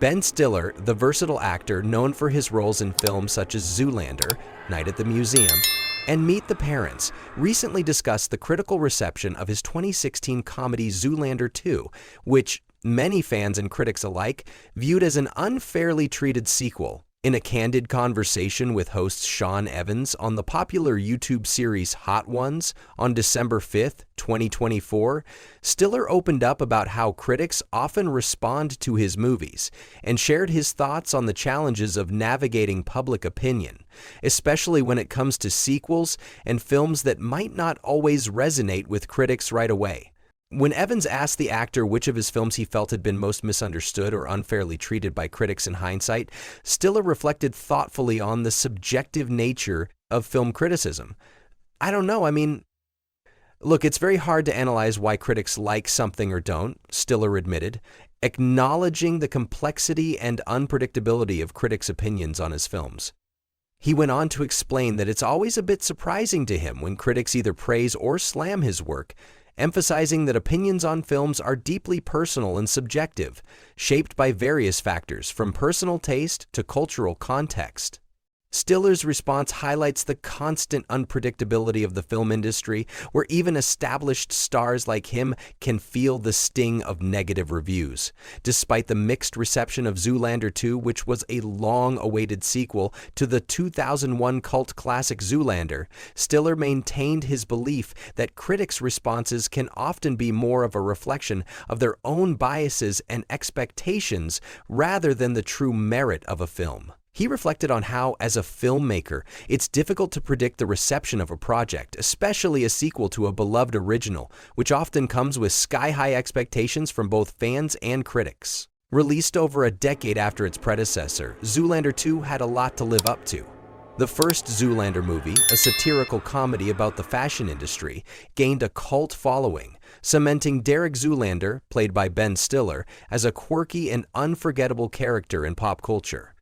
Ben Stiller, the versatile actor known for his roles in films such as Zoolander, Night at the Museum, and Meet the Parents, recently discussed the critical reception of his 2016 comedy Zoolander 2, which many fans and critics alike viewed as an unfairly treated sequel. In a candid conversation with host Sean Evans on the popular YouTube series Hot Ones on December 5th, 2024, Stiller opened up about how critics often respond to his movies and shared his thoughts on the challenges of navigating public opinion, especially when it comes to sequels and films that might not always resonate with critics right away. When Evans asked the actor which of his films he felt had been most misunderstood or unfairly treated by critics in hindsight, Stiller reflected thoughtfully on the subjective nature of film criticism. I don't know, look, it's very hard to analyze why critics like something or don't, Stiller admitted, acknowledging the complexity and unpredictability of critics' opinions on his films. He went on to explain that it's always a bit surprising to him when critics either praise or slam his work, emphasizing that opinions on films are deeply personal and subjective, shaped by various factors from personal taste to cultural context. Stiller's response highlights the constant unpredictability of the film industry, where even established stars like him can feel the sting of negative reviews. Despite the mixed reception of Zoolander 2, which was a long-awaited sequel to the 2001 cult classic Zoolander, Stiller maintained his belief that critics' responses can often be more of a reflection of their own biases and expectations rather than the true merit of a film. He reflected on how, as a filmmaker, it's difficult to predict the reception of a project, especially a sequel to a beloved original, which often comes with sky-high expectations from both fans and critics. Released over a decade after its predecessor, Zoolander 2 had a lot to live up to. The first Zoolander movie, a satirical comedy about the fashion industry, gained a cult following, cementing Derek Zoolander, played by Ben Stiller, as a quirky and unforgettable character in pop culture.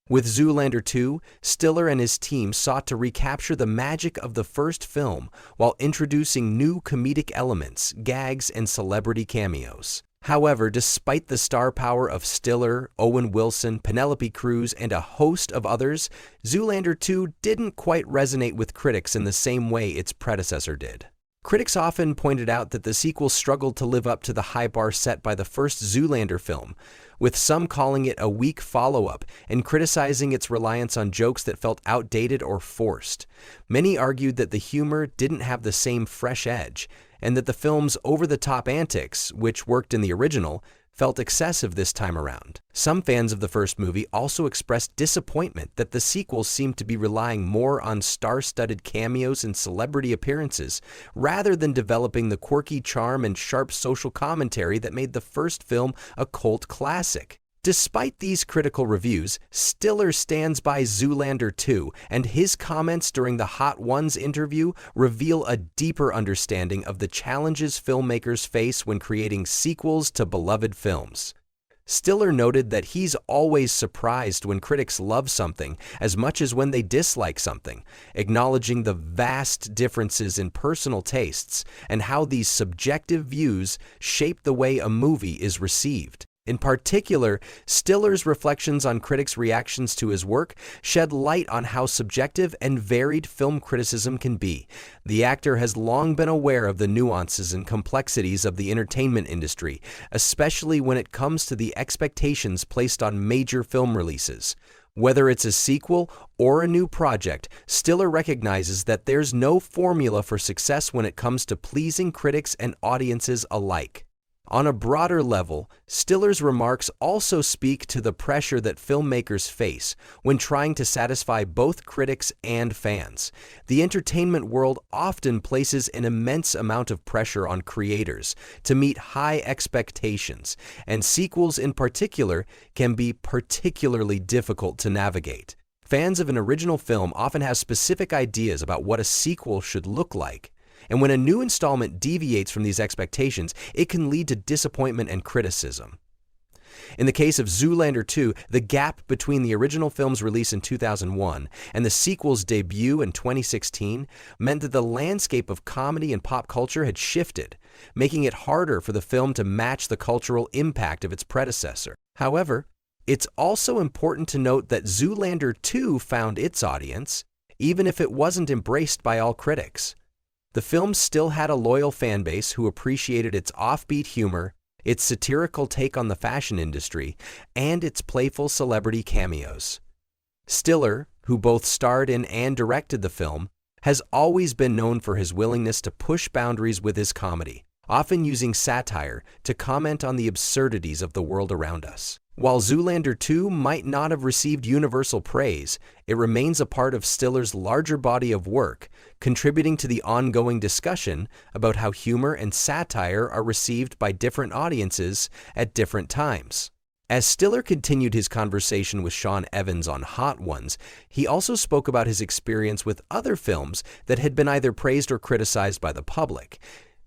With Zoolander 2, Stiller and his team sought to recapture the magic of the first film while introducing new comedic elements, gags, and celebrity cameos. However, despite the star power of Stiller, Owen Wilson, Penelope Cruz, and a host of others, Zoolander 2 didn't quite resonate with critics in the same way its predecessor did. Critics often pointed out that the sequel struggled to live up to the high bar set by the first Zoolander film, with some calling it a weak follow-up and criticizing its reliance on jokes that felt outdated or forced. Many argued that the humor didn't have the same fresh edge, and that the film's over-the-top antics, which worked in the original, felt excessive this time around. Some fans of the first movie also expressed disappointment that the sequel seemed to be relying more on star-studded cameos and celebrity appearances, rather than developing the quirky charm and sharp social commentary that made the first film a cult classic. Despite these critical reviews, Stiller stands by Zoolander 2, and his comments during the Hot Ones interview reveal a deeper understanding of the challenges filmmakers face when creating sequels to beloved films. Stiller noted that he's always surprised when critics love something as much as when they dislike something, acknowledging the vast differences in personal tastes and how these subjective views shape the way a movie is received. In particular, Stiller's reflections on critics' reactions to his work shed light on how subjective and varied film criticism can be. The actor has long been aware of the nuances and complexities of the entertainment industry, especially when it comes to the expectations placed on major film releases. Whether it's a sequel or a new project, Stiller recognizes that there's no formula for success when it comes to pleasing critics and audiences alike. On a broader level, Stiller's remarks also speak to the pressure that filmmakers face when trying to satisfy both critics and fans. The entertainment world often places an immense amount of pressure on creators to meet high expectations, and sequels in particular can be particularly difficult to navigate. Fans of an original film often have specific ideas about what a sequel should look like. And when a new installment deviates from these expectations, it can lead to disappointment and criticism. In the case of Zoolander 2, the gap between the original film's release in 2001 and the sequel's debut in 2016 meant that the landscape of comedy and pop culture had shifted, making it harder for the film to match the cultural impact of its predecessor. However, It's also important to note that Zoolander 2 found its audience, even if it wasn't embraced by all critics. The film still had a loyal fan base who appreciated its offbeat humor, its satirical take on the fashion industry, and its playful celebrity cameos. Stiller, who both starred in and directed the film, has always been known for his willingness to push boundaries with his comedy, often using satire to comment on the absurdities of the world around us. While Zoolander 2 might not have received universal praise, it remains a part of Stiller's larger body of work, contributing to the ongoing discussion about how humor and satire are received by different audiences at different times. As Stiller continued his conversation with Sean Evans on Hot Ones, he also spoke about his experience with other films that had been either praised or criticized by the public.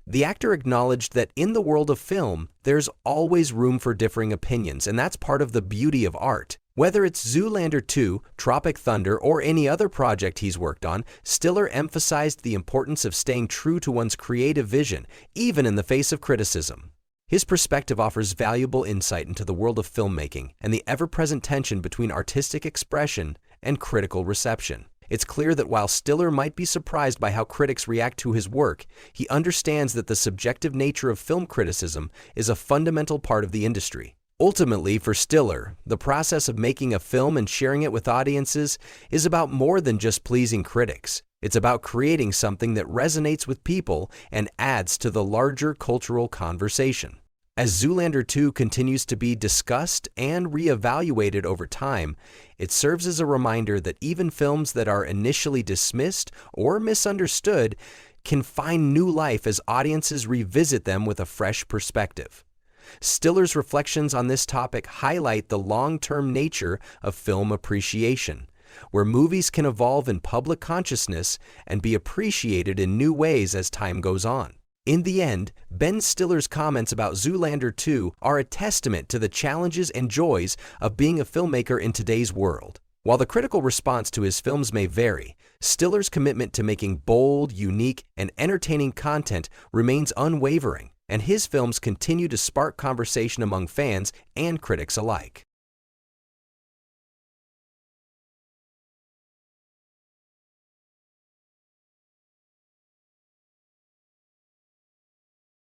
The actor acknowledged that in the world of film, there's always room for differing opinions, and that's part of the beauty of art. Whether it's Zoolander 2, Tropic Thunder, or any other project he's worked on, Stiller emphasized the importance of staying true to one's creative vision, even in the face of criticism. His perspective offers valuable insight into the world of filmmaking and the ever-present tension between artistic expression and critical reception. It's clear that while Stiller might be surprised by how critics react to his work, he understands that the subjective nature of film criticism is a fundamental part of the industry. Ultimately, for Stiller, the process of making a film and sharing it with audiences is about more than just pleasing critics. It's about creating something that resonates with people and adds to the larger cultural conversation. As Zoolander 2 continues to be discussed and reevaluated over time, it serves as a reminder that even films that are initially dismissed or misunderstood can find new life as audiences revisit them with a fresh perspective. Stiller's reflections on this topic highlight the long-term nature of film appreciation, where movies can evolve in public consciousness and be appreciated in new ways as time goes on. In the end, Ben Stiller's comments about Zoolander 2 are a testament to the challenges and joys of being a filmmaker in today's world. While the critical response to his films may vary, Stiller's commitment to making bold, unique, and entertaining content remains unwavering, and his films continue to spark conversation among fans and critics alike.